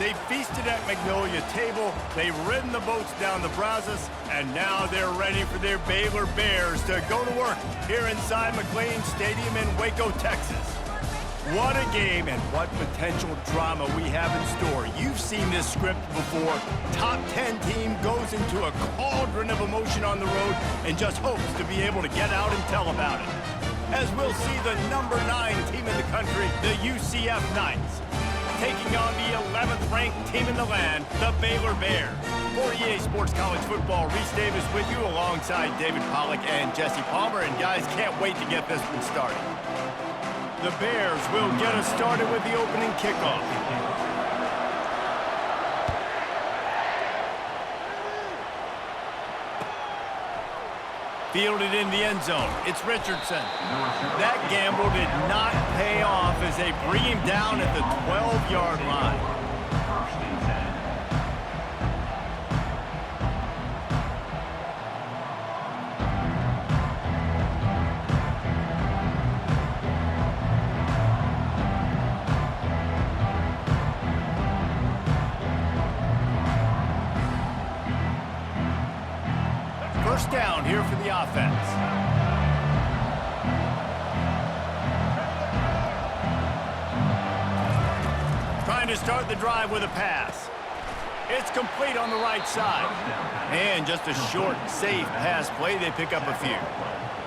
They feasted at Magnolia Table, they've ridden the boats down the Brazos, and now they're ready for their Baylor Bears to go to work here inside McLean Stadium in Waco, Texas. What a game and what potential drama we have in store. You've seen this script before. Top 10 team goes into a cauldron of emotion on the road and just hopes to be able to get out and tell about it. As we'll see the number 9 team in the country, the UCF Knights, taking on the 11th ranked team in the land, the Baylor Bears. For EA Sports College Football, Reese Davis with you alongside David Pollack and Jesse Palmer. And guys, can't wait to get this one started. The Bears will get us started with the opening kickoff. Fielded in the end zone. It's Richardson. That gamble did not pay off as they bring him down at the 12-yard line. First down here for the offense. Trying to start the drive with a pass. It's complete on the right side. And just a short, safe pass play. They pick up a few.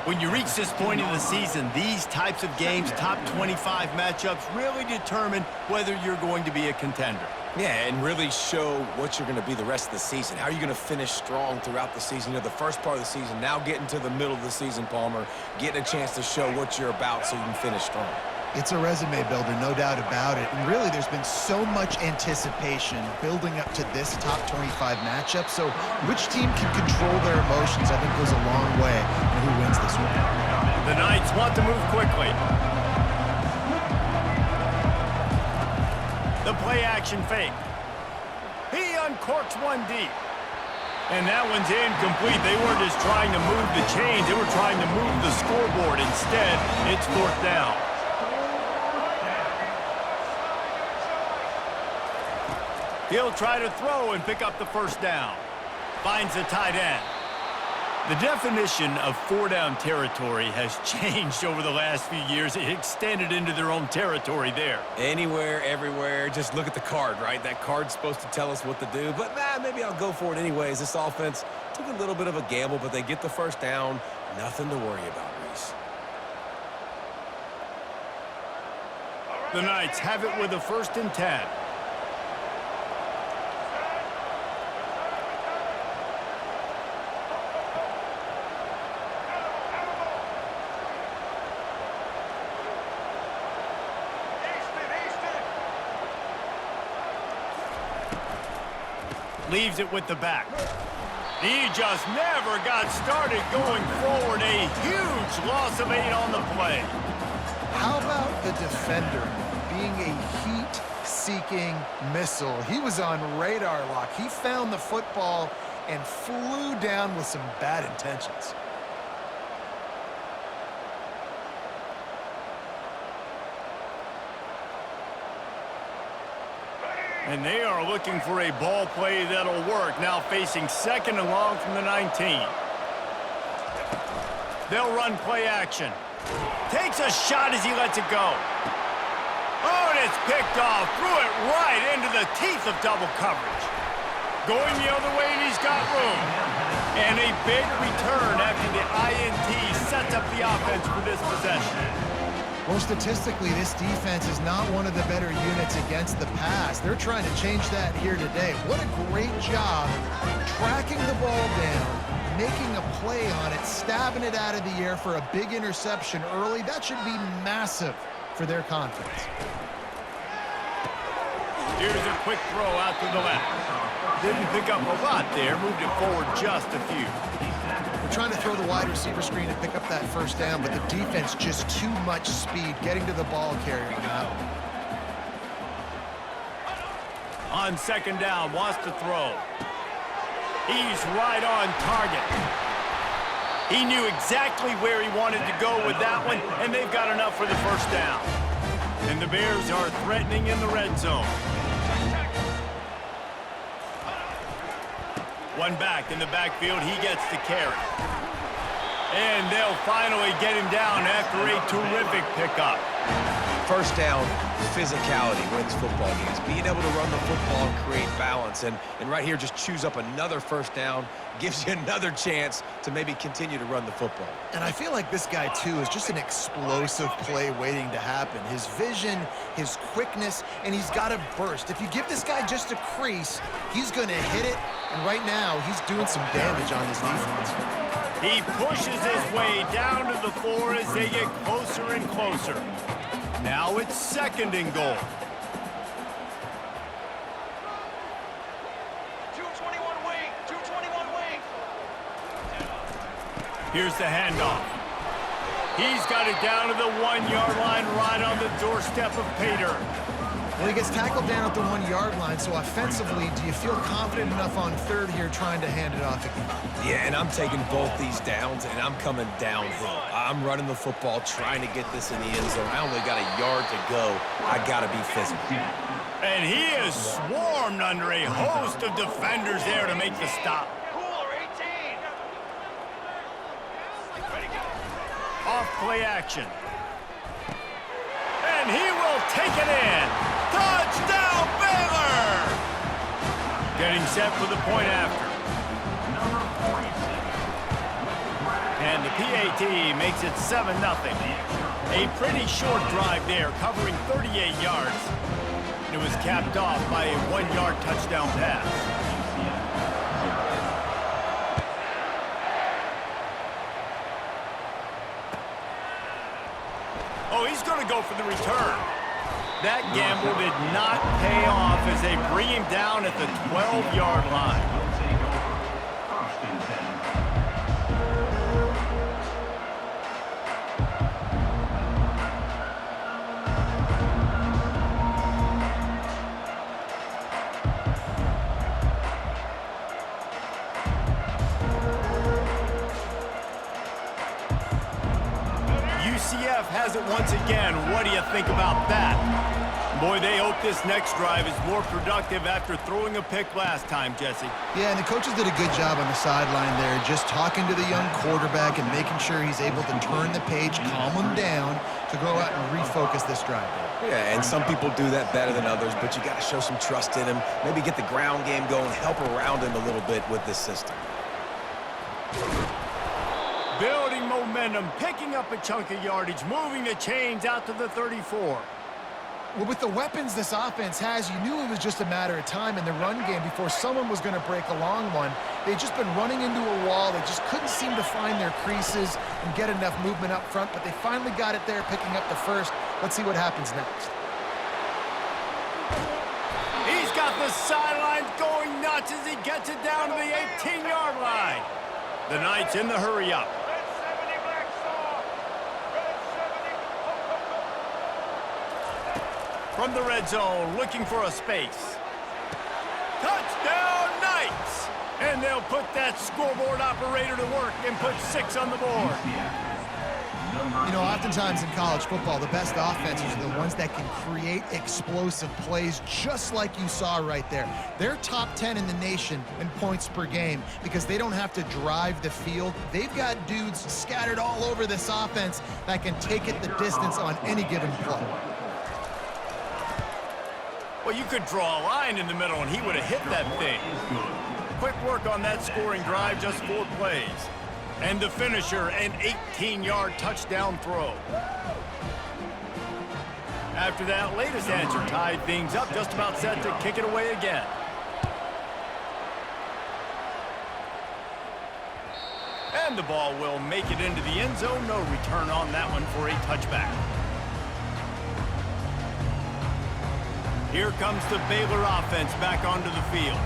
When you reach this point in the season, these types of games, top 25 matchups, really determine whether you're going to be a contender. Yeah, and really show what you're going to be the rest of the season. How are you going to finish strong throughout the season? You know, the first part of the season, now getting to the middle of the season, Palmer, getting a chance to show what you're about so you can finish strong. It's a resume builder, no doubt about it. And really, there's been so much anticipation building up to this top 25 matchup. So which team can control their emotions, I think, goes a long way in who wins this one. The Knights want to move quickly. The play-action fake. He uncorks one deep. And that one's incomplete. They weren't just trying to move the chains. They were trying to move the scoreboard. Instead, it's fourth down. He'll try to throw and pick up the first down. Finds the tight end. The definition of four-down territory has changed over the last few years. It extended into their own territory there. Anywhere, everywhere, just look at the card, right? That card's supposed to tell us what to do, but maybe I'll go for it anyways. This offense took a little bit of a gamble, but they get the first down. Nothing to worry about, Reese. The Knights have it with a 1st and 10. Leaves it with the back. He just never got started going forward. A huge loss of 8 on the play. How about the defender being a heat-seeking missile? He was on radar lock. He found the football and flew down with some bad intentions. And they are looking for a ball play that'll work. Now facing 2nd and long from the 19. They'll run play action. Takes a shot as he lets it go. Oh, and it's picked off. Threw it right into the teeth of double coverage. Going the other way, and he's got room. And a big return after the INT sets up the offense for this possession. Well, statistically, this defense is not one of the better units against the pass. They're trying to change that here today. What a great job tracking the ball down, making a play on it, stabbing it out of the air for a big interception early. That should be massive for their confidence. Here's a quick throw out to the left. Didn't pick up a lot there, moved it forward just a few. They're trying to throw the wide receiver screen and pick up that first down, but the defense just too much speed getting to the ball carrier on that one. On 2nd down, wants to throw. He's right on target. He knew exactly where he wanted to go with that one, and they've got enough for the first down. And the Bears are threatening in the red zone. One back in the backfield. He gets the carry. And they'll finally get him down after a terrific pickup. First down, physicality wins football games. Being able to run the football and create balance. And right here, just choose up another first down, gives you another chance to maybe continue to run the football. And I feel like this guy, too, is just an explosive play waiting to happen. His vision, his quickness, and he's got a burst. If you give this guy just a crease, he's going to hit it. And right now, he's doing some damage on this defense. He pushes his way down to the floor as they get closer and closer. Now it's 2nd and goal. 221 wing, 221 wing. Here's the handoff. He's got it down to the 1-yard line right on the doorstep of Pater. Well, he gets tackled down at the 1-yard line, so offensively, do you feel confident enough on 3rd here trying to hand it off again? Yeah, and I'm taking both these downs, and I'm coming downhill. I'm running the football, trying to get this in the end zone. I only got a yard to go. I got to be physical. And he is swarmed under a host of defenders there to make the stop. Cooler 18. Ready, go. Off play action. And he will take it in. Touchdown, Baylor! Getting set for the point after. And the PAT makes it 7-0. A pretty short drive there, covering 38 yards. It was capped off by a 1-yard touchdown pass. Oh, he's going to go for the return. That gamble did not pay off as they bring him down at the 12-yard line. UCF has it once again. What do you think about that? Boy, they hope this next drive is more productive after throwing a pick last time, Jesse. Yeah, and the coaches did a good job on the sideline there, just talking to the young quarterback and making sure he's able to turn the page, calm him down to go out and refocus this drive. Yeah, and some people do that better than others, but you got to show some trust in him, maybe get the ground game going, help around him a little bit with this system. Building momentum, picking up a chunk of yardage, moving the chains out to the 34. Well, with the weapons this offense has, you knew it was just a matter of time in the run game before someone was going to break a long one. They'd just been running into a wall. They just couldn't seem to find their creases and get enough movement up front, but they finally got it there, picking up the first. Let's see what happens next. He's got the sidelines going nuts as he gets it down to the 18-yard line. The Knights in the hurry-up. From the red zone, looking for a space. Touchdown, Knights! And they'll put that scoreboard operator to work and put 6 on the board. You know, oftentimes in college football, the best offenses are the ones that can create explosive plays, just like you saw right there. They're top 10 in the nation in points per game because they don't have to drive the field. They've got dudes scattered all over this offense that can take it the distance on any given play. Well, you could draw a line in the middle, and he would have hit that thing. Quick work on that scoring drive, just 4 plays. And the finisher, an 18-yard touchdown throw. After that latest answer tied things up, just about set to kick it away again. And the ball will make it into the end zone. No return on that one for a touchback. Here comes the Baylor offense back onto the field.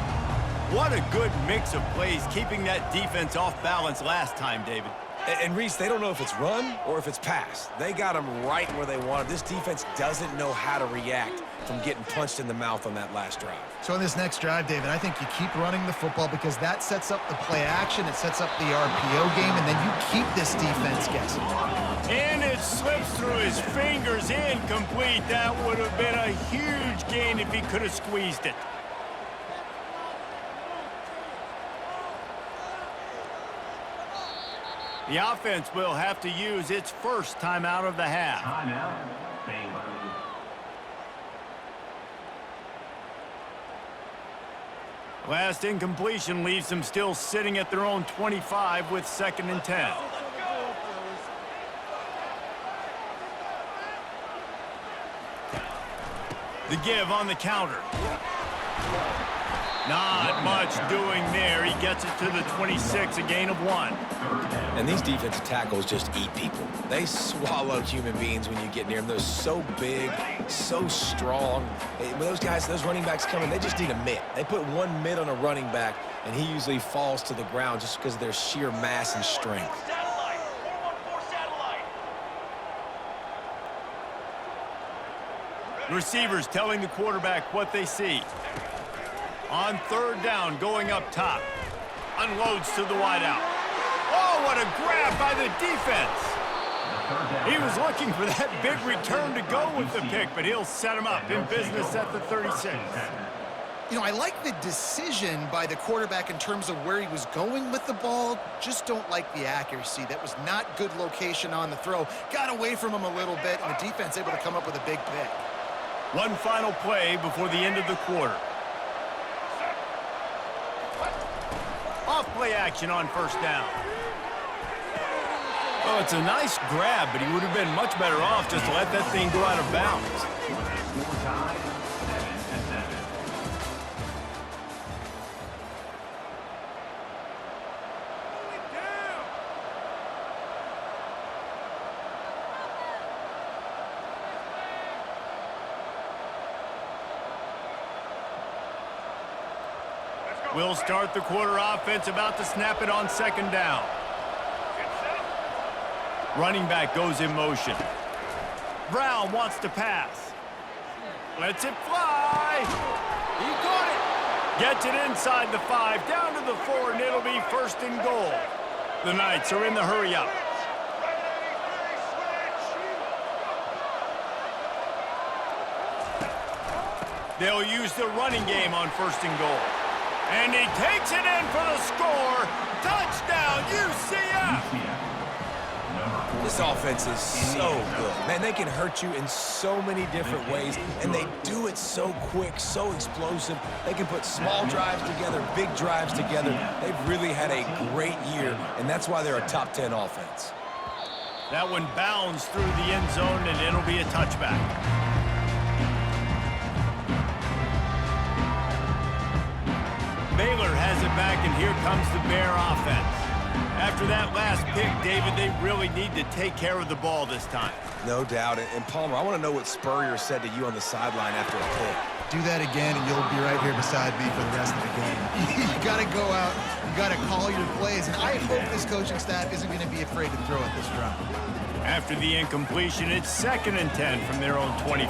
What a good mix of plays, keeping that defense off balance last time, David. And Reese, they don't know if it's run or if it's pass. They got them right where they want them. This defense doesn't know how to react from getting punched in the mouth on that last drive. So in this next drive, David, I think you keep running the football because that sets up the play action, it sets up the RPO game, and then you keep this defense guessing. And it slips through his fingers, incomplete. That would have been a huge gain if he could have squeezed it. The offense will have to use its first timeout of the half. Timeout, Baylor. Last incompletion leaves them still sitting at their own 25 with 2nd and 10. The give on the counter. Not much doing there. He gets it to the 26, a gain of 1. And these defensive tackles just eat people. They swallow human beings when you get near them. They're so big, so strong. When those guys, those running backs come in, they just need a mitt. They put one mitt on a running back, and he usually falls to the ground just because of their sheer mass and strength. Satellite. 414 satellite. Receivers telling the quarterback what they see. On 3rd down, going up top. Unloads to the wideout. Oh, what a grab by the defense. He was looking for that big return to go with the pick, but he'll set him up in business at the 36. You know, I like the decision by the quarterback in terms of where he was going with the ball. Just don't like the accuracy. That was not good location on the throw. Got away from him a little bit, and the defense able to come up with a big pick. One final play before the end of the quarter. Off-play action on 1st down. Oh, it's a nice grab, but he would have been much better off just to let that thing go out of bounds. We'll start the quarter offense, about to snap it on 2nd down. Running back goes in motion. Brown wants to pass. Lets it fly. He caught it. Gets it inside the 5, down to the 4, and it'll be 1st and goal. The Knights are in the hurry-up. They'll use the running game on 1st and goal. And he takes it in for the score. Touchdown, UCF! This offense is so good. Man, they can hurt you in so many different ways, and they do it so quick, so explosive. They can put small drives together, big drives together. They've really had a great year, and that's why they're a top 10 offense. That one bounds through the end zone, and it'll be a touchback. Baylor has it back, and here comes the Bear offense. After that last pick, David, they really need to take care of the ball this time. No doubt. And Palmer, I want to know what Spurrier said to you on the sideline after a pick. Do that again, and you'll be right here beside me for the rest of the game. You got to go out. You got to call your plays. And I hope this coaching staff isn't going to be afraid to throw at this drive. After the incompletion, it's 2nd and 10 from their own 25.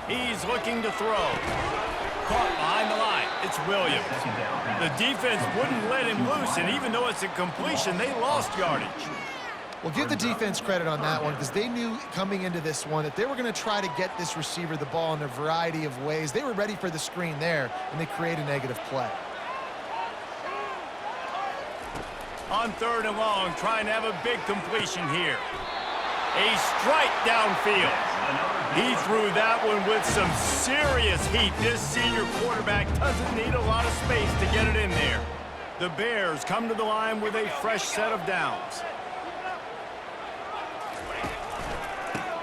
He's looking to throw. Caught behind the line. It's Williams. The defense wouldn't let him loose, and even though it's a completion, they lost yardage. Well, give the defense credit on that one because they knew coming into this one that they were going to try to get this receiver the ball in a variety of ways. They were ready for the screen there, and they create a negative play. On 3rd and long, trying to have a big completion here. A strike downfield. He threw that one with some serious heat. This senior quarterback doesn't need a lot of space to get it in there. The Bears come to the line with a fresh set of downs.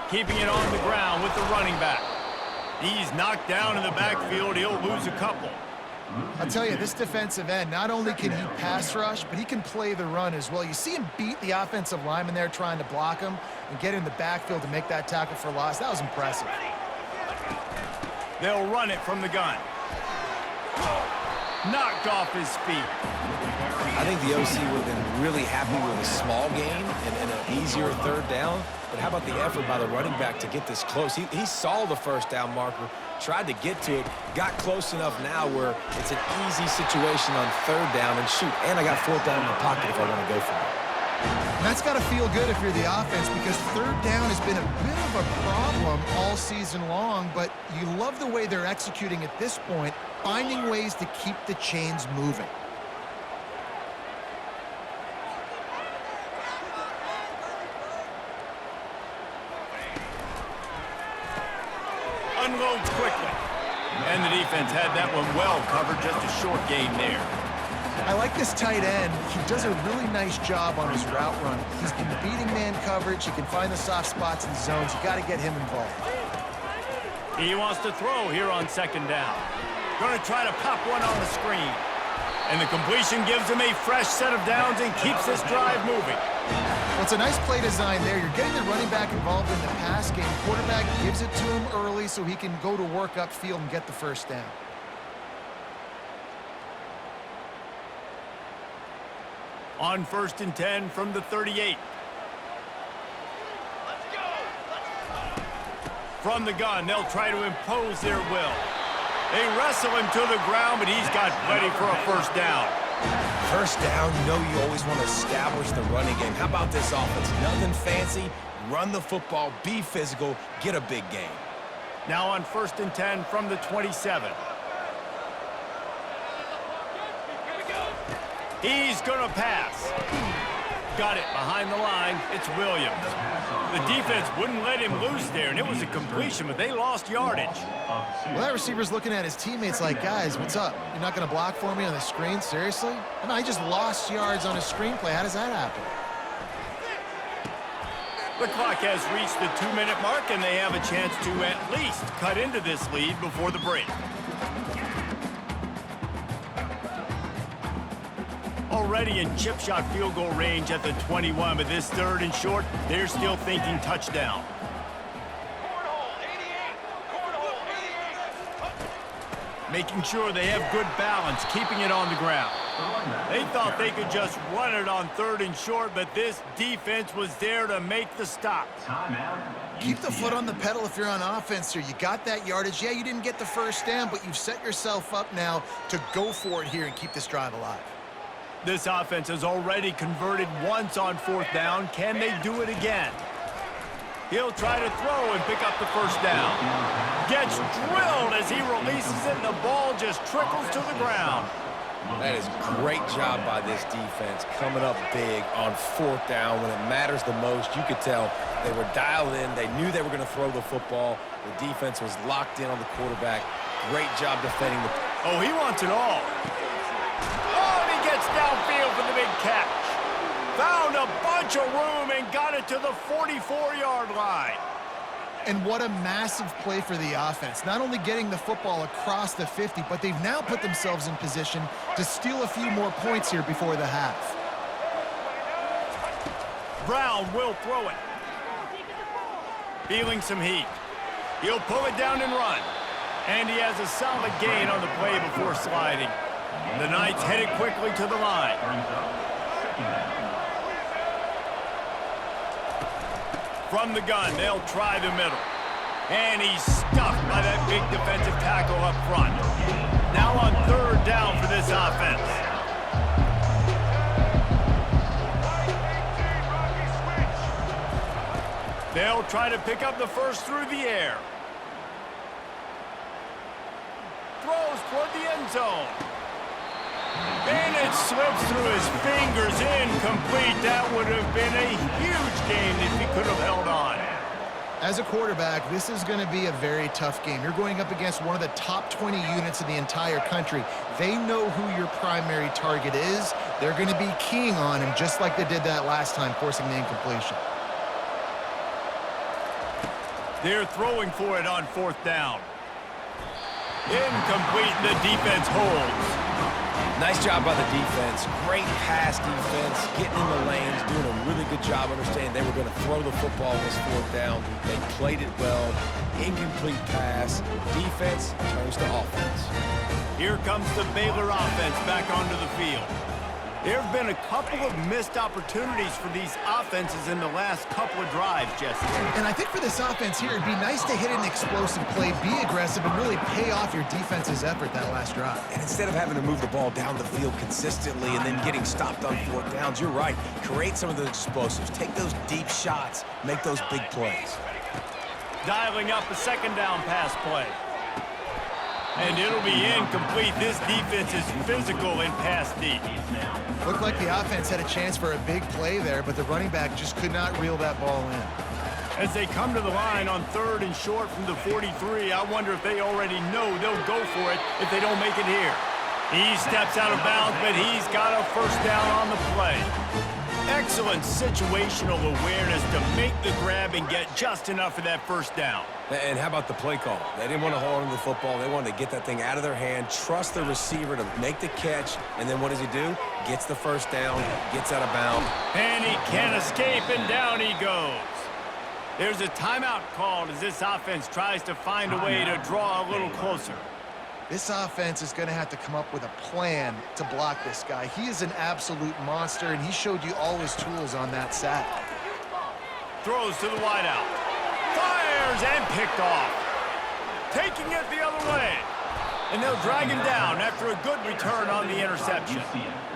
Keeping it on the ground with the running back. He's knocked down in the backfield. He'll lose a couple. I'll tell you, this defensive end, not only can he pass rush, but he can play the run as well. You see him beat the offensive lineman there trying to block him and get in the backfield to make that tackle for loss. That was impressive. They'll run it from the gun. Knocked off his feet. I think the OC would have been really happy with a small gain and an easier 3rd down. But how about the effort by the running back to get this close? He saw the 1st down marker, tried to get to it, got close enough now where it's an easy situation on 3rd down, and shoot, and I got 4th down in my pocket if I want to go for it. And that's got to feel good if you're the offense because 3rd down has been a bit of a problem all season long, but you love the way they're executing at this point, finding ways to keep the chains moving. unloads quickly. And the defense had that one well covered, just a short gain there. I like this tight end. He does a really nice job on his route run. He's been beating man coverage. He can find the soft spots in zones. You got to get him involved. He wants to throw here on second down. Going to try to pop one on the screen. And the completion gives him a fresh set of downs and keeps this drive moving. Well, it's a nice play design there. You're getting the running back involved in the pass game. Quarterback gives it to him early so he can go to work upfield and get the first down. On 1st and 10 from the 38. From the gun, they'll try to impose their will. They wrestle him to the ground, but he's got plenty for a first down. First down, you know you always want to establish the running game. How about this offense? Nothing fancy. Run the football, be physical, get a big gain. Now on 1st and 10 from the 27. He's going to pass. Got it behind the line. It's Williams. The defense wouldn't let him loose there, and it was a completion, but they lost yardage. Well, that receiver's looking at his teammates like, guys, what's up? You're not going to block for me on the screen? Seriously? And I just lost yards on a screenplay. How does that happen? The clock has reached the 2-minute mark, and they have a chance to at least cut into this lead before the break. Already in chip shot field goal range at the 21, but this 3rd and short, they're still thinking touchdown. Making sure they have good balance, keeping it on the ground. They thought they could just run it on 3rd and short, but this defense was there to make the stop. Keep the foot on the pedal if you're on offense here. You got that yardage. Yeah, you didn't get the first down, but you've set yourself up now to go for it here and keep this drive alive. This offense has already converted once on 4th down. Can they do it again? He'll try to throw and pick up the first down. Gets drilled as he releases it, and the ball just trickles to the ground. That is great job by this defense, coming up big on 4th down when it matters the most. You could tell they were dialed in. They knew they were going to throw the football. The defense was locked in on the quarterback. Great job defending the... Oh, he wants it all. Gets downfield for the big catch. Found a bunch of room and got it to the 44-yard line. And what a massive play for the offense. Not only getting the football across the 50, but they've now put themselves in position to steal a few more points here before the half. Brown will throw it. Feeling some heat. He'll pull it down and run. And he has a solid gain on the play before sliding. The Knights headed quickly to the line. From the gun, they'll try the middle. And he's stuffed by that big defensive tackle up front. Now on 3rd down for this offense. They'll try to pick up the first through the air. Throws toward the end zone. And it slips through his fingers, incomplete. That would have been a huge game if he could have held on. As a quarterback, this is going to be a very tough game. You're going up against one of the top 20 units in the entire country. They know who your primary target is. They're going to be keying on him just like they did that last time, forcing the incompletion. They're throwing for it on 4th down. Incomplete, the defense holds. Nice job by the defense. Great pass defense, getting in the lanes, doing a really good job understanding they were going to throw the football on this 4th down. They played it well. Incomplete pass. Defense turns to offense. Here comes the Baylor offense back onto the field. There have been a couple of missed opportunities for these offenses in the last couple of drives, Jesse. And I think for this offense here, it'd be nice to hit an explosive play, be aggressive, and really pay off your defense's effort that last drive. And instead of having to move the ball down the field consistently and then getting stopped on 4th downs, you're right. Create some of those explosives. Take those deep shots. Make those big plays. Dialing up a 2nd down pass play. And it'll be incomplete. This defense is physical and pass deep. Looked like the offense had a chance for a big play there, but the running back just could not reel that ball in. As they come to the line on 3rd and short from the 43, I wonder if they already know they'll go for it if they don't make it here. He steps out of bounds, but he's got a first down on the play. Excellent situational awareness to make the grab and get just enough of that first down. And how about the play call? They didn't want to hold on to the football. They wanted to get that thing out of their hand, trust the receiver to make the catch, and then what does he do? Gets the first down, gets out of bounds. And he can't escape, and down he goes. There's a timeout called as this offense tries to find a way to draw a little closer. This offense is going to have to come up with a plan to block this guy. He is an absolute monster, and he showed you all his tools on that sack. Throws to the wideout. Fires and picked off. Taking it the other way. And they'll drag him down after a good return on the interception.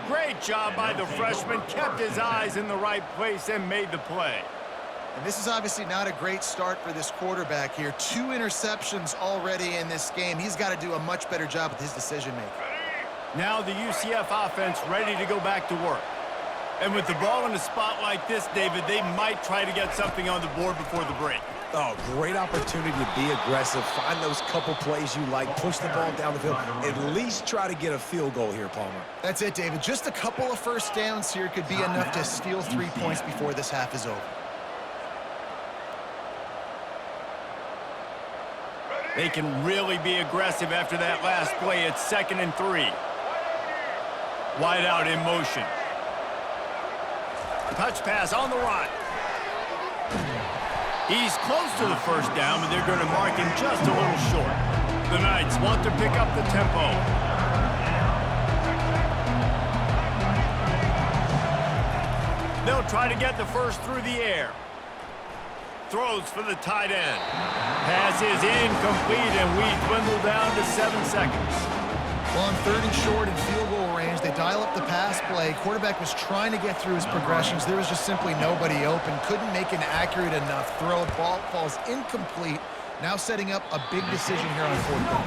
Great job by the freshman. Kept his eyes in the right place and made the play. And this is obviously not a great start for this quarterback here. 2 interceptions already in this game. He's got to do a much better job with his decision-making. Now the UCF offense ready to go back to work. And with the ball in a spot like this, David, they might try to get something on the board before the break. Oh, great opportunity to be aggressive. Find those couple plays you like. Push the ball down the field. At least try to get a field goal here, Palmer. That's it, David. Just a couple of first downs here could be enough to steal 3 points before this half is over. They can really be aggressive after that last play. It's 2nd and 3. Wide out in motion. Touch pass on the run. He's close to the first down, but they're going to mark him just a little short. The Knights want to pick up the tempo. They'll try to get the first through the air. Throws for the tight end. Pass is incomplete, and we dwindle down to 7 seconds. Well, on 3rd and short and field goal range, they dial up the pass play. Quarterback was trying to get through his progressions. There was just simply nobody open. Couldn't make an accurate enough throw. Ball falls incomplete. Now setting up a big decision here on 4th down.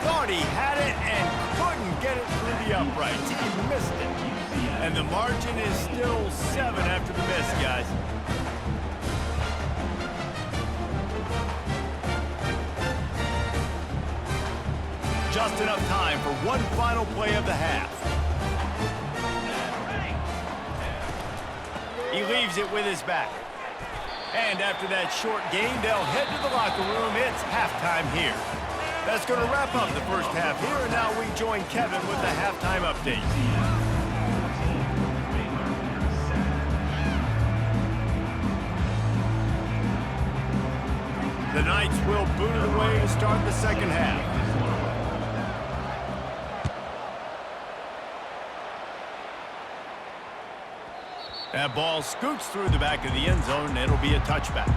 Thought he had it and couldn't get it through the uprights. He missed it. And the margin is still 7 after the miss, guys. Just enough time for one final play of the half. He leaves it with his back. And after that short gain, they'll head to the locker room. It's halftime here. That's going to wrap up the first half here, and now we join Kevin with the halftime update. The Knights will boot it away to start the second half. That ball scoots through the back of the end zone, and it'll be a touchback.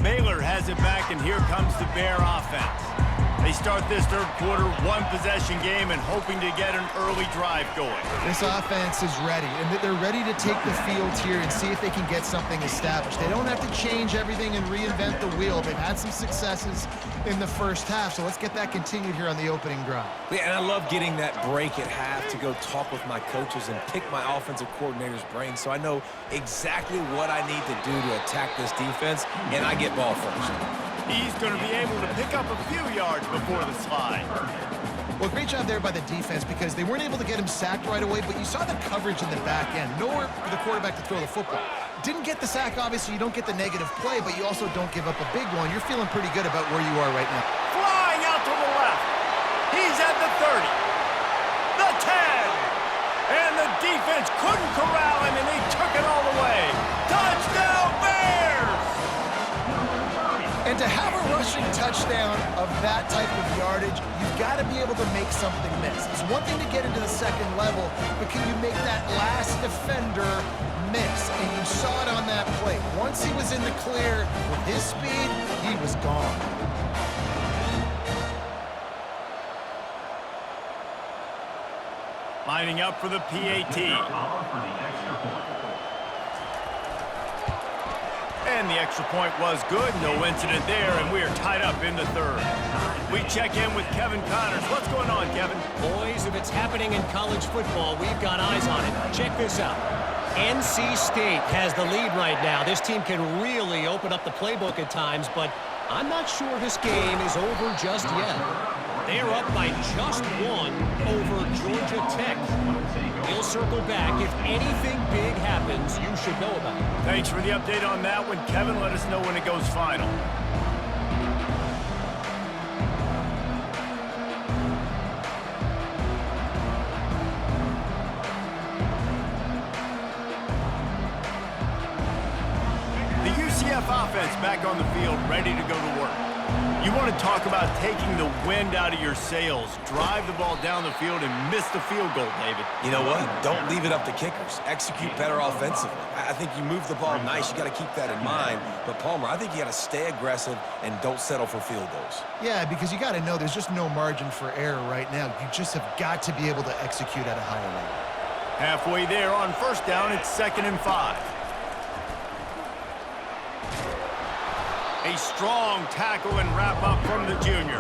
Baylor has it back, and here comes the Bear offense. They start this third quarter, 1-possession game, and hoping to get an early drive going. This offense is ready, and they're ready to take the field here and see if they can get something established. They don't have to change everything and reinvent the wheel. They've had some successes in the first half, so let's get that continued here on the opening drive. Yeah, and I love getting that break at half to go talk with my coaches and pick my offensive coordinator's brain so I know exactly what I need to do to attack this defense, and I get ball first. He's going to be able to pick up a few yards before the slide. Well, great job there by the defense because they weren't able to get him sacked right away, but you saw the coverage in the back end. Nowhere for the quarterback to throw the football. Didn't get the sack, obviously. You don't get the negative play, but you also don't give up a big one. You're feeling pretty good about where you are right now. Flying out to the left. He's at the 30. The 10. And the defense couldn't corral him, and they took it all the way. Touchdown, Bears! And to have a rushing touchdown of that type of yardage, you've got to be able to make something miss. It's one thing to get into the second level, but can you make that last defender miss? And you saw it on that play. Once he was in the clear with his speed, he was gone. Lining up for the PAT. And the extra point was good. No incident there, and we are tied up in the third. We check in with Kevin Connors. What's going on, Kevin? Boys, if it's happening in college football, we've got eyes on it. Check this out. NC State has the lead right now. This team can really open up the playbook at times, but I'm not sure this game is over just yet. They're up by just one over Georgia Tech. We'll circle back. If anything big happens, you should know about it. Thanks for the update on that one, Kevin. Let us know when it goes final. The UCF offense back on the field, ready to go to work. You want to talk about taking the wind out of your sails. Drive the ball down the field and miss the field goal, David. You know what? Don't leave it up to kickers. Execute better offensively. I think you move the ball nice. You got to keep that in mind. But, Palmer, I think you got to stay aggressive and don't settle for field goals. Yeah, because you got to know there's just no margin for error right now. You just have got to be able to execute at a higher level. Halfway there on first down, it's 2nd and 5. A strong tackle and wrap-up from the junior.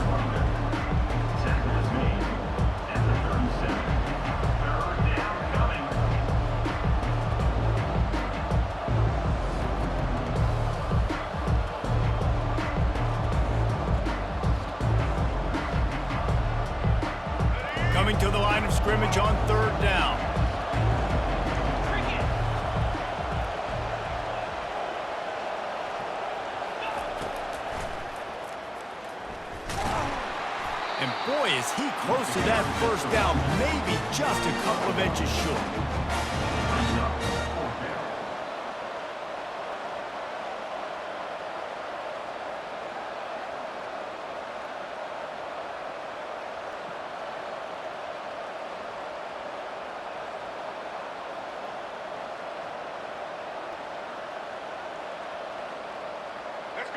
Coming to the line of scrimmage on 3rd down. And boy, is he close to that first down, maybe just a couple of inches short.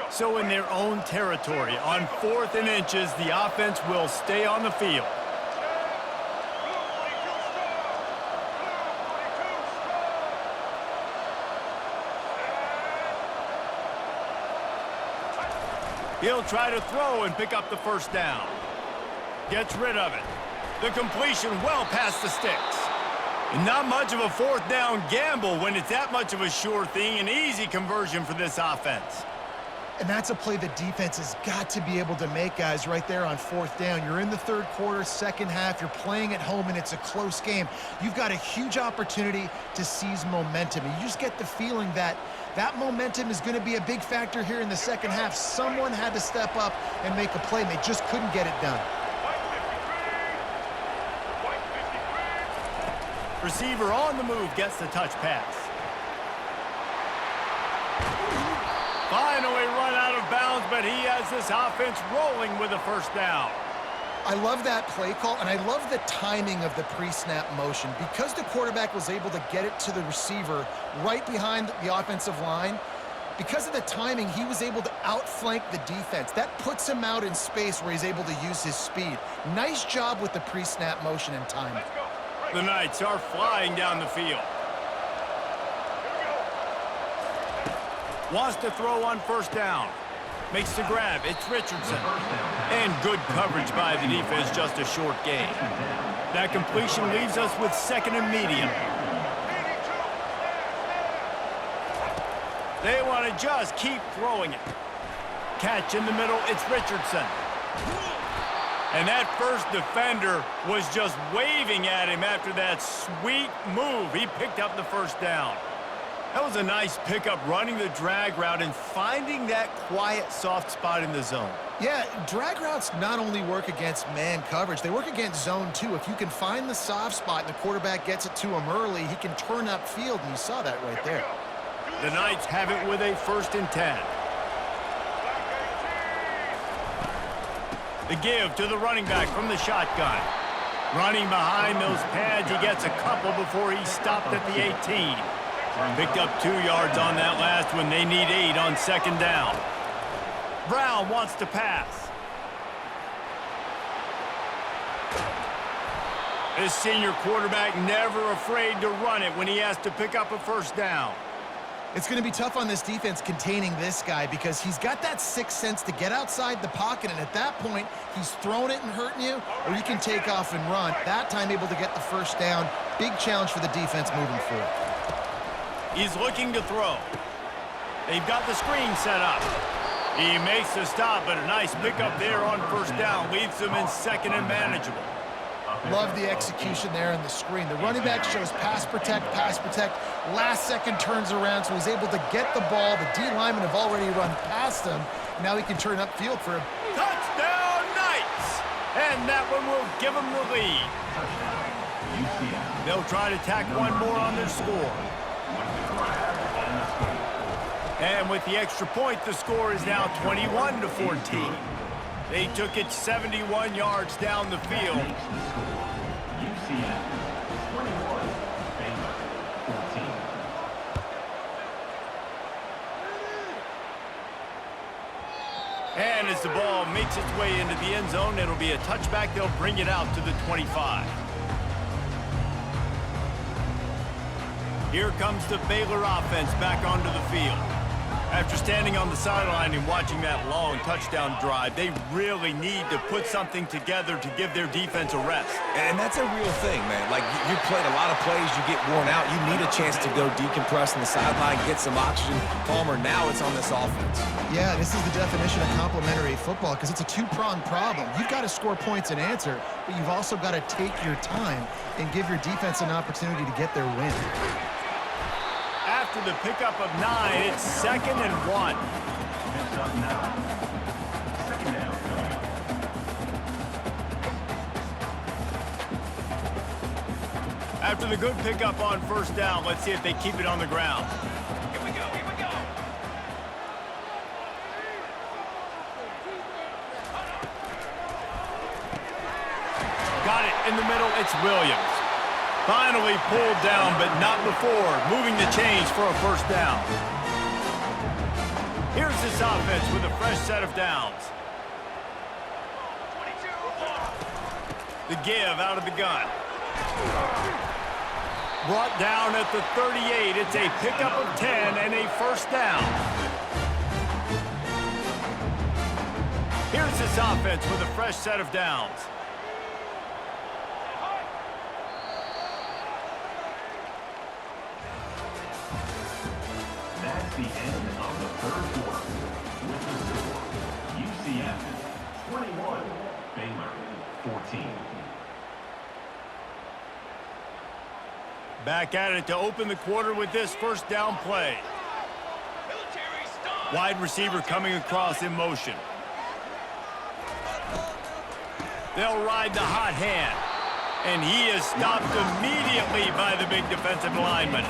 So in their own territory, on 4th and inches, the offense will stay on the field. He'll try to throw and pick up the first down. Gets rid of it. The completion well past the sticks. Not much of a 4th down gamble when it's that much of a sure thing. An easy conversion for this offense. And that's a play the defense has got to be able to make, guys, right there on 4th down. You're in the 3rd quarter, 2nd half. You're playing at home, and it's a close game. You've got a huge opportunity to seize momentum. And you just get the feeling that that momentum is going to be a big factor here in the 2nd half. Someone had to step up and make a play, and they just couldn't get it done. Receiver on the move gets the touch pass. Finally run out of bounds, but he has this offense rolling with a first down. I love that play call, and I love the timing of the pre-snap motion. Because the quarterback was able to get it to the receiver right behind the offensive line, because of the timing, he was able to outflank the defense. That puts him out in space where he's able to use his speed. Nice job with the pre-snap motion and timing. The Knights are flying down the field. Wants to throw on first down. Makes the grab. It's Richardson. And good coverage by the defense, just a short gain. That completion leaves us with 2nd and medium. They want to just keep throwing it. Catch in the middle. It's Richardson. And that first defender was just waving at him after that sweet move. He picked up the first down. That was a nice pickup, running the drag route and finding that quiet, soft spot in the zone. Yeah, drag routes not only work against man coverage, they work against zone too. If you can find the soft spot and the quarterback gets it to him early, he can turn upfield, and you saw that right there. The Knights have it with a 1st and 10. The give to the running back from the shotgun. Running behind those pads, he gets a couple before he stopped at the 18. Picked up 2 yards on that last one. They need 8 on 2nd down. Brown wants to pass. This senior quarterback never afraid to run it when he has to pick up a first down. It's going to be tough on this defense containing this guy because he's got that sixth sense to get outside the pocket, and at that point, he's throwing it and hurting you, or you can take off and run. That time able to get the first down. Big challenge for the defense moving forward. He's looking to throw. They've got the screen set up. He makes the stop, but a nice pickup there on first down. Leaves them in second and manageable. Love the execution there in the screen. The running back shows pass protect. Last second turns around, so he's able to get the ball. The D linemen have already run past him. Now he can turn upfield for a touchdown Knights! And that one will give them the lead. They'll try to tack one more on their score. And with the extra point, the score is now 21-14. They took it 71 yards down the field. UCF 21, Baylor 14. And as the ball makes its way into the end zone, it'll be a touchback. They'll bring it out to the 25. Here comes the Baylor offense back onto the field. After standing on the sideline and watching that long touchdown drive, they really need to put something together to give their defense a rest. And that's a real thing, man. Like, you played a lot of plays, you get worn out. You need a chance to go decompress on the sideline, get some oxygen. Palmer, now it's on this offense. Yeah, this is the definition of complementary football because it's a two-pronged problem. You've got to score points and answer, but you've also got to take your time and give your defense an opportunity to get their win. After the pickup of 9, it's 2nd and 1. After the good pickup on first down, let's see if they keep it on the ground. Here we go. Got it in the middle, it's Williams. Finally pulled down, but not before. Moving the chains for a first down. Here's this offense with a fresh set of downs. 22. The give out of the gun. Brought down at the 38. It's a pickup of 10 and a first down. Here's this offense with a fresh set of downs. That's the end of the third quarter. With the score, UCF 21, Baylor 14. Back at it to open the quarter with this first down play. Military stop. Wide receiver coming across in motion. They'll ride the hot hand. And he is stopped immediately by the big defensive lineman.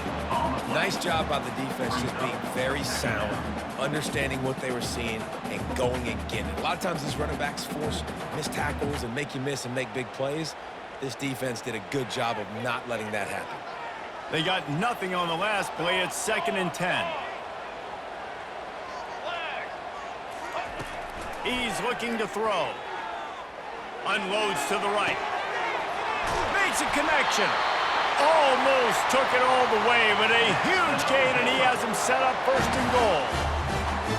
Nice job by the defense, just being very sound, understanding what they were seeing, and going and getting it. A lot of times these running backs force missed tackles and make you miss and make big plays. This defense did a good job of not letting that happen. They got nothing on the last play. It's 2nd and 10. He's looking to throw. Unloads to the right. Makes a connection. Almost took it all the way, but a huge gain, and he has him set up 1st and goal.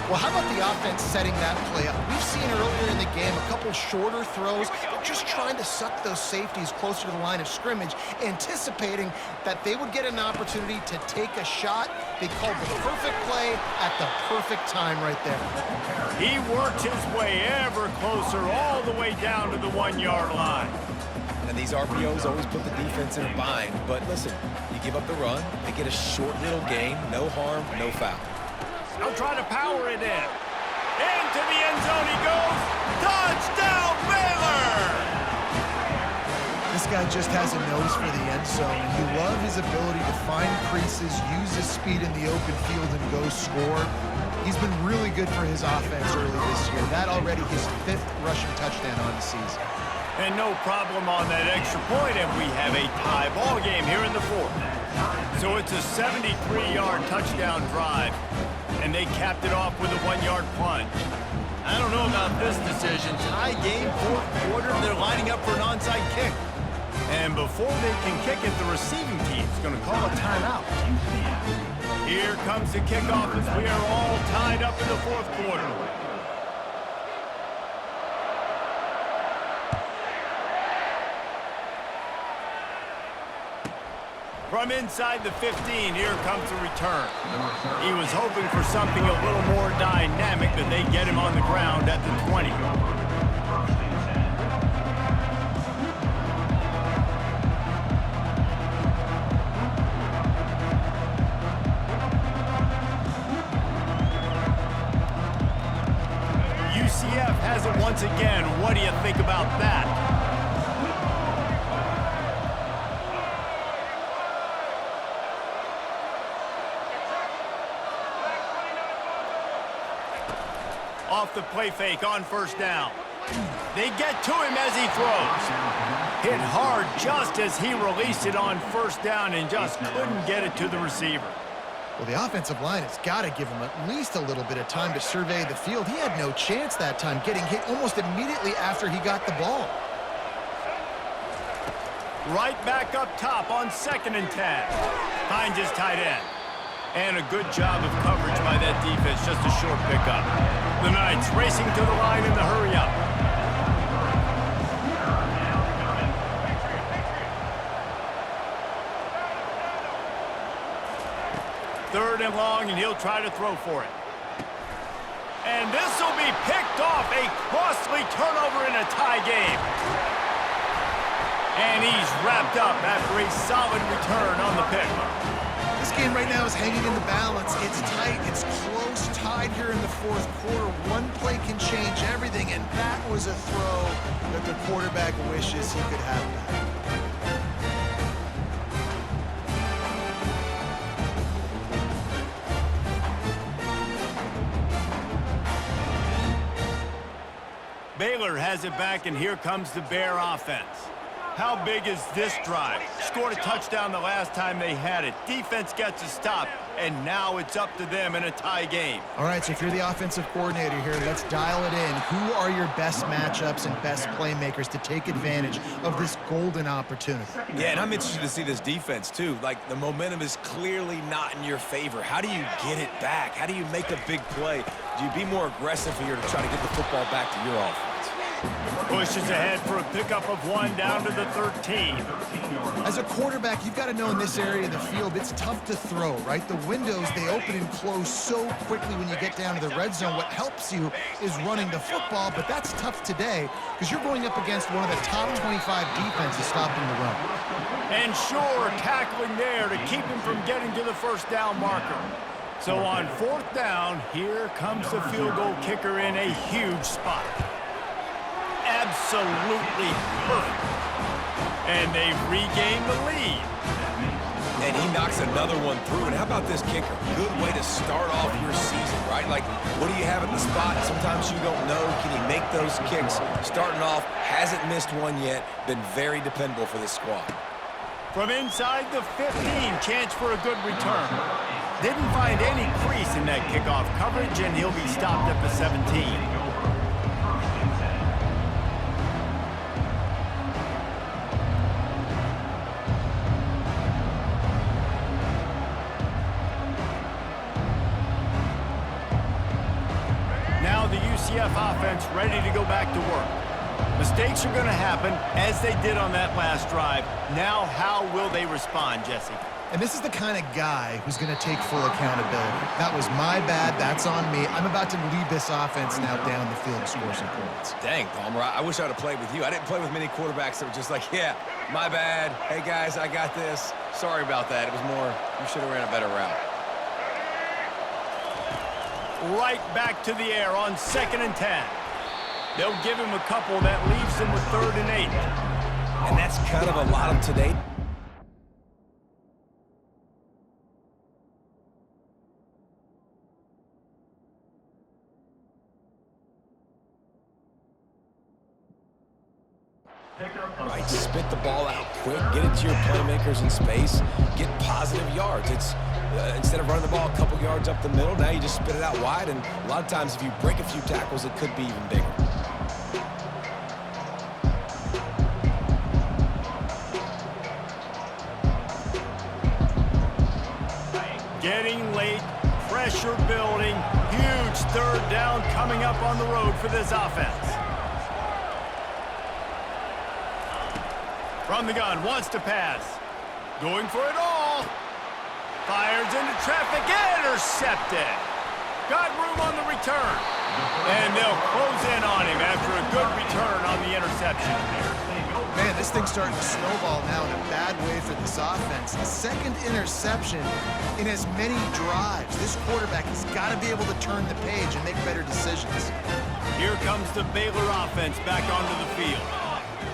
Well, how about the offense setting that play up? We've seen earlier in the game a couple shorter throws. They're just trying to suck those safeties closer to the line of scrimmage, anticipating that they would get an opportunity to take a shot. They called the perfect play at the perfect time right there. He worked his way ever closer all the way down to the 1-yard line. And these RPOs always put the defense in a bind. But listen, you give up the run, they get a short little gain, no harm, no foul. They'll try to power it in. Into the end zone he goes. Touchdown, Baylor! This guy just has a nose for the end zone, and you love his ability to find creases, use his speed in the open field, and go score. He's been really good for his offense early this year. That already his 5th rushing touchdown on the season. And no problem on that extra point, and we have a tie ball game here in the 4th. So it's a 73-yard touchdown drive, and they capped it off with a 1-yard plunge. I don't know about this decision. Tie game, 4th quarter, they're lining up for an onside kick. And And before they can kick it, the receiving team's going to call a timeout. Here comes the kickoff as we are all tied up in the fourth quarter. From inside the 15, here comes the return. He was hoping for something a little more dynamic, but they get him on the ground at the 20. UCF has it once again. What do you think about that? Off the play fake on first down. They get to him as he throws. Hit hard just as he released it on first down and just couldn't get it to the receiver. Well, the offensive line has got to give him at least a little bit of time to survey the field. He had no chance that time, getting hit almost immediately after he got the ball. Right back up top on 2nd and 10. Finds his tight end. And a good job of coverage by that defense, just a short pickup. The Knights racing to the line in the hurry-up. Third and long, and he'll try to throw for it. And this will be picked off. A costly turnover in a tie game. And he's wrapped up after a solid return on the pick. This game right now is hanging in the balance. It's tight, it's close, tied here in the fourth quarter. One play can change everything, and that was a throw that the quarterback wishes he could have back. Baylor has it back, and here comes the Bear offense. How big is this drive? Scored a touchdown the last time they had it. Defense gets a stop, and now it's up to them in a tie game. All right, so if you're the offensive coordinator here, let's dial it in. Who are your best matchups and best playmakers to take advantage of this golden opportunity? Yeah, and I'm interested to see this defense, too. Like, the momentum is clearly not in your favor. How do you get it back? How do you make a big play? Do you be more aggressive here to try to get the football back to your offense? Pushes ahead for a pickup of 1 down to the 13. As a quarterback, you've got to know in this area of the field, it's tough to throw, right? The windows, they open and close so quickly when you get down to the red zone. What helps you is running the football, but that's tough today because you're going up against one of the top 25 defenses stopping the run. And sure, tackling there to keep him from getting to the first down marker. So on 4th down, here comes the field goal kicker in a huge spot. Absolutely perfect. And they've regained the lead. And he knocks another one through. And how about this kicker? Good way to start off your season, right? Like, what do you have in the spot? Sometimes you don't know. Can he make those kicks? Starting off, hasn't missed one yet. Been very dependable for this squad. From inside the 15, chance for a good return. Didn't find any crease in that kickoff coverage, and he'll be stopped at the 17. The UCF offense ready to go back to work. Mistakes are going to happen, as they did on that last drive. Now, how will they respond, Jesse? And this is the kind of guy who's going to take full accountability. That was my bad. That's on me. I'm about to lead this offense now down the field to score some points. Dang, Palmer, I wish I would have played with you. I didn't play with many quarterbacks that were just like, yeah, my bad. Hey, guys, I got this. Sorry about that. It was more, you should have ran a better route. Right back to the air on 2nd and 10. They'll give him a couple that leaves him with 3rd and 8. And that's kind of a lot of today. Right, spit the ball out quick, get it to your playmakers in space, get positive yards. It's instead of running the ball a couple yards up the middle, now you just spit it out wide, and a lot of times if you break a few tackles, it could be even bigger. pressure building. Huge third down coming up on the road for this offense. From the gun, wants to pass. Going for it all. Fires into traffic, intercepted. Got room on the return. And they'll close in on him after a good return on the interception. Man, this thing's starting to snowball now in a bad way for this offense. Second interception in as many drives. This quarterback has got to be able to turn the page and make better decisions. Here comes the Baylor offense back onto the field.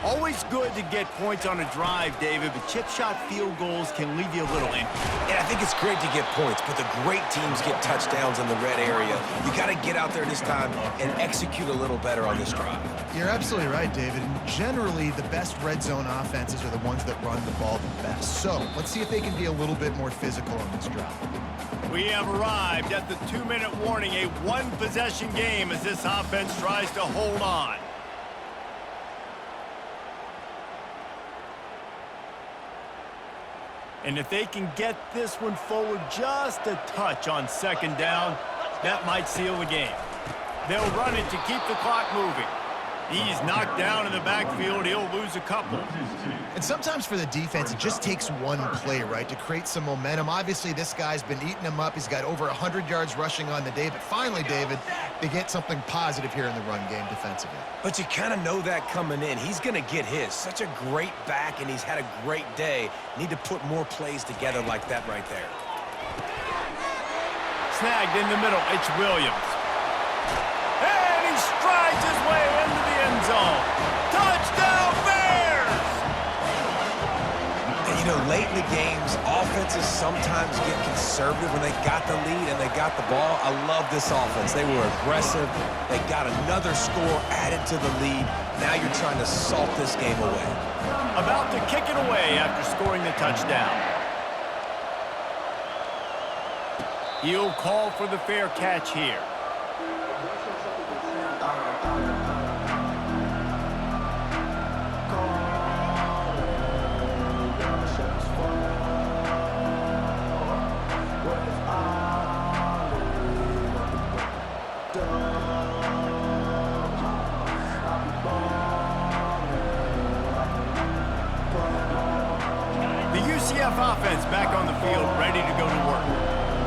Always good to get points on a drive, David, but chip shot field goals can leave you a little empty. And I think it's great to get points, but the great teams get touchdowns in the red area. You got to get out there this time and execute a little better on this drive. You're absolutely right, David. And generally, the best red zone offenses are the ones that run the ball the best. So let's see if they can be a little bit more physical on this drive. We have arrived at the 2-minute warning, a one-possession game as this offense tries to hold on. And if they can get this one forward just a touch on second down, that might seal the game. They'll run it to keep the clock moving. He's knocked down in the backfield. He'll lose a couple. And sometimes for the defense, it just takes one play, right, to create some momentum. Obviously, this guy's been eating him up. He's got over 100 yards rushing on the day. But finally, David, they get something positive here in the run game defensively. But you kind of know that coming in. He's going to get his. Such a great back, and he's had a great day. Need to put more plays together like that right there. Snagged in the middle. It's Williams. And he strides his way into the end zone. Touchdown, Bears! And, you know, late in the games, offenses sometimes get conservative when they got the lead and they got the ball. I love this offense. They were aggressive. They got another score added to the lead. Now you're trying to salt this game away. About to kick it away after scoring the touchdown. He'll call for the fair catch here. The UCF offense back on the field, ready to go to work.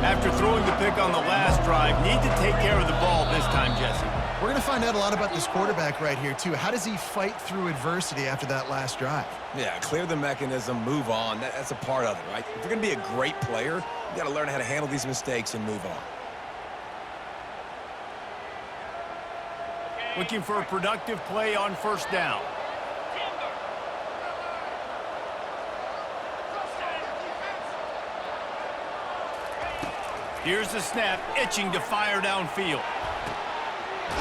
After throwing the pick on the last drive, need to take care of the ball this time, Jesse. We're going to find out a lot about this quarterback right here, too. How does he fight through adversity after that last drive? Yeah, clear the mechanism, move on. That's a part of it, right? If you're going to be a great player, you got to learn how to handle these mistakes and move on. Looking for a productive play on first down. Here's the snap, itching to fire downfield.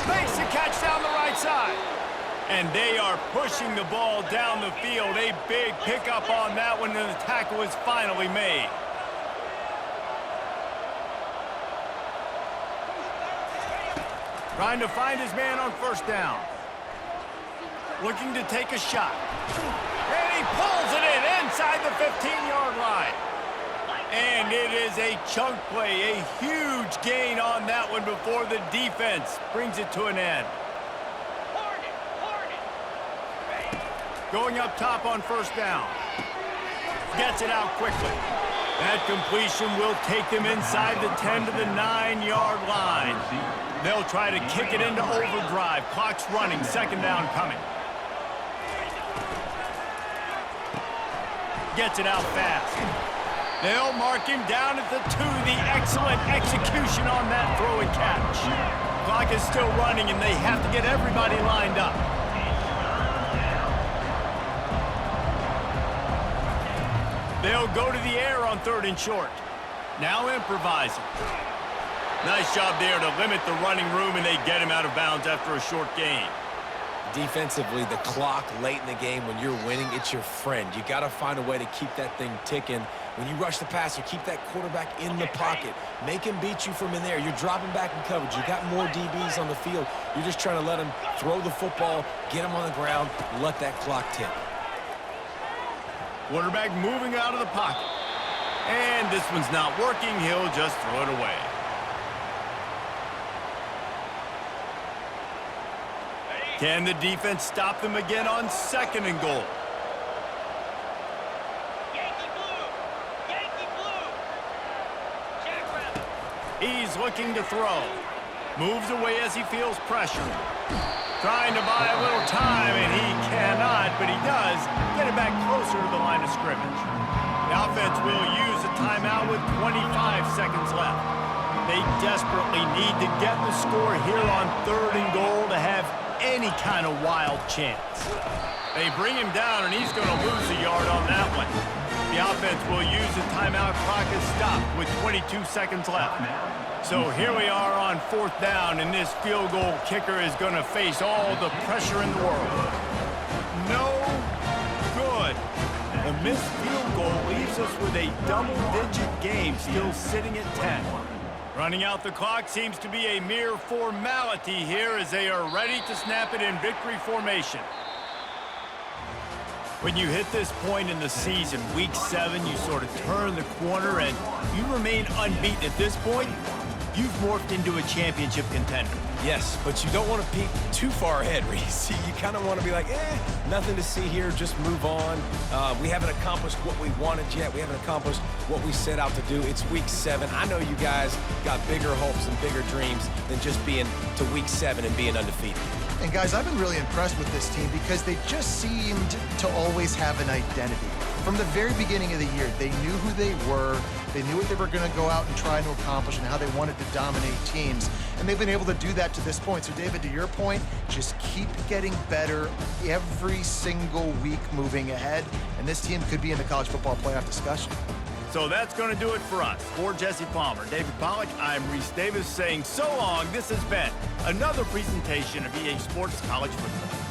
Makes the catch down the right side. And they are pushing the ball down the field. A big pickup on that one, and the tackle is finally made. Trying to find his man on first down. Looking to take a shot. And he pulls it in inside the 15-yard line. And it is a chunk play, a huge gain on that one before the defense brings it to an end. Going up top on first down. Gets it out quickly. That completion will take them inside the 10 to the 9-yard line. They'll try to kick it into overdrive. Clock's running, second down coming. Gets it out fast. They'll mark him down at the 2. The excellent execution on that throw and catch. Clock is still running, and they have to get everybody lined up. They'll go to the air on 3rd and short. Now improvising. Nice job there to limit the running room, and they get him out of bounds after a short gain. Defensively, the clock late in the game, when you're winning, it's your friend. You got to find a way to keep that thing ticking. When you rush the passer, keep that quarterback in the pocket. Make him beat you from in there. You're dropping back in coverage. You got more DBs on the field. You're just trying to let him throw the football, get him on the ground, let that clock tick. Quarterback moving out of the pocket. And this one's not working. He'll just throw it away. Can the defense stop them again on 2nd and goal? Yankee blue! Yankee blue! Jackrabbit! He's looking to throw. Moves away as he feels pressure. Trying to buy a little time, and he cannot, but he does get it back closer to the line of scrimmage. The offense will use a timeout with 25 seconds left. They desperately need to get the score here on 3rd and goal to have any kind of wild chance. They bring him down, and he's going to lose a yard on that one. The offense will use the timeout. Clock is stopped with 22 seconds left. So here we are on 4th down, and this field goal kicker is going to face all the pressure in the world. No good. The missed field goal leaves us with a double-digit game still sitting at 10. Running out the clock seems to be a mere formality here as they are ready to snap it in victory formation. When you hit this point in the season, week 7, you sort of turn the corner and you remain unbeaten at this point. You've morphed into a championship contender. Yes, but you don't want to peek too far ahead, Reese. You kind of want to be like, nothing to see here, just move on. We haven't accomplished what we wanted yet. We haven't accomplished what we set out to do. It's week 7. I know you guys got bigger hopes and bigger dreams than just being to week 7 and being undefeated. And guys, I've been really impressed with this team because they just seemed to always have an identity. From the very beginning of the year, they knew who they were, they knew what they were going to go out and try to accomplish and how they wanted to dominate teams. And they've been able to do that to this point. So, David, to your point, just keep getting better every single week moving ahead. And this team could be in the college football playoff discussion. So that's going to do it for us. For Jesse Palmer, David Pollack, I'm Reese Davis saying so long. This has been another presentation of EA Sports College Football.